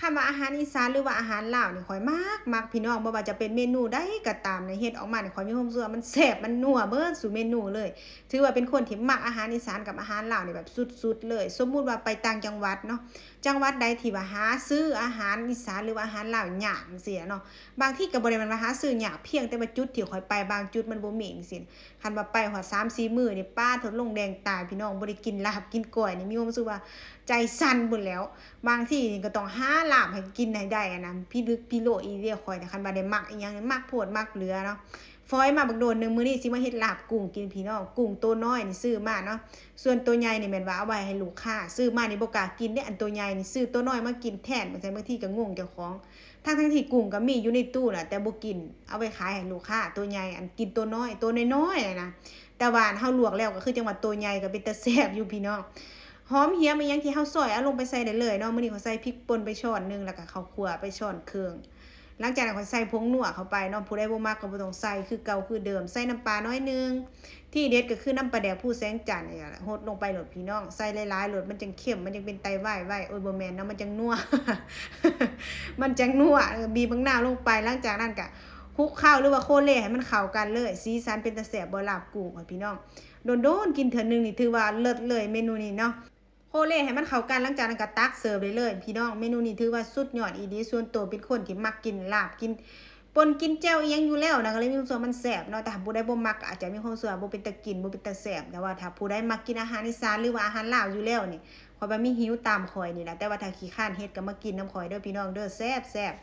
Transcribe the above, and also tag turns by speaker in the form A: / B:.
A: คำว่าอาหารอีสานหรือว่าอาหารลาวนี่ข้อยมักพี่น้องบ่ว่าจะเป็นเมนูใดก็ตามเนี่ยเฮ็ดออกมานี่ข้อยมีความรู้สึกว่ามันแซ่บมันนัวเบิดซุเมนูเลยถือว่าเป็นคนที่มักอาหารอีสานกับอาหารลาวนี่แบบสุดๆเลยสมมุติว่าไปต่างจังหวัดเนาะจังหวัดใดที่ว่าหาซื้ออาหารอีสานหรือว่าอาหารลาวยากจังซี้เนาะบางทีก็บ่ได้แม่นว่าหาซื้อยากเพียงแต่ว่าจุดที่ข้อยไปบางจุดมันบ่มีจังซี้คันว่าไปฮอด3-4มื้อนี่ป๊าโถลงแดงตายพี่น้องบ่ได้กินลาบกินก้อยนี่มีความรู้สึกว่าใจสั่นพู้นแหล้ว บางทีนี่ก็ต้องหาลาบให้กินให้ได้อะนะพิลึกพิโลอีเดียข้อยน่ะคันว่าได้มักอีหยังมักโพดมักเหลือเนาะฝอยมาบักโดนหนึ่งมื้อนี้สิมาเฮ็ดลาบกุ้งกินพี่น้องกุ้งตัวน้อยนี่ซื้อมาเนาะส่วนตัวใหญ่นี่แม่นว่าเอาไว้ให้ลูกค้าซื้อมานี่บ่กล้ากินเด้อันตัวใหญ่นี่ซื้อตัวน้อยมากินแทนบางทีก็งงเจ้าของทั้งที่กุ้งก็มีอยู่ในตู้น่ะแต่บ่กินเอาไว้ขายให้ลูกค้าตัวใหญ่อันกินตัวน้อยตัวน้อยๆอะนะแต่ว่าอันเฮาลวกแล้วก็คือจังว่าตัวใหญ่ก็เป็นตาแซ่บอยู่พี่น้อง หอมเหี่ยมอิหยังที่เฮาซอยเอาลงไปใส่ได้เลยเนาะมื้อนี้ข้อยใส่พริกป่นไปช้อนหนึ่งแล้วก็ข้าวคั่วไปช้อนครึ่งหลังจากนั้นข้อยใส่ผงนัวเข้าไปเนาะผู้ใดบ่มักก็บ่ต้องใส่คือเก่าคือเดิมใส่น้ำปลาน้อยหนึ่งที่เด็ดก็คือน้ำปลาแดกผู้แสงจันทร์นี่ล่ะโฮดลงไปโลดพี่น้องใส่หลายๆโลดมันจังเข้มมันจังเป็นไตวายโอ้ยบ่แม่นเนาะมันจังนัวมันจังนัวบีบมะนาวลงไปหลังจากนั้นก็คลุกเคล้าหรือว่าโคเลให้มันเข้ากันเลยสีสันเป็นตาแซ่บบ่ลาบกุ้งค่ะพี่น้องโดนๆกินเทื่อนึงนี่ถือว่าเลิศเลยเมนูนี้เนาะ โคเล่ให้มันเข้ากันหลังจากนั้นก็ตักเสิร์ฟได้เลยพี่น้องเมนูนี้ถือว่าสุดยอดอีหลีส่วนตัวเป็นคนที่มักกินลาบกินป่นกินแจ่วอีหยังอยู่แล้วนะก็เลยมีความรู้สึกว่ามันแซ่บเนาะแต่ถ้าผู้ใดบ่มักก็อาจจะมีความรู้สึกว่าบ่เป็นตากินบ่เป็นตาแซ่บแต่ว่าถ้าผู้ใดมักกินอาหารอีสานหรือว่าอาหารลาวอยู่แล้วนี่ข้อยว่ามีหิวตามข้อยนี่แหละแต่ว่าถ้าขี้คร้านเฮ็ดก็มากินนำข้อยเด้อพี่น้องเด้อแซ่บ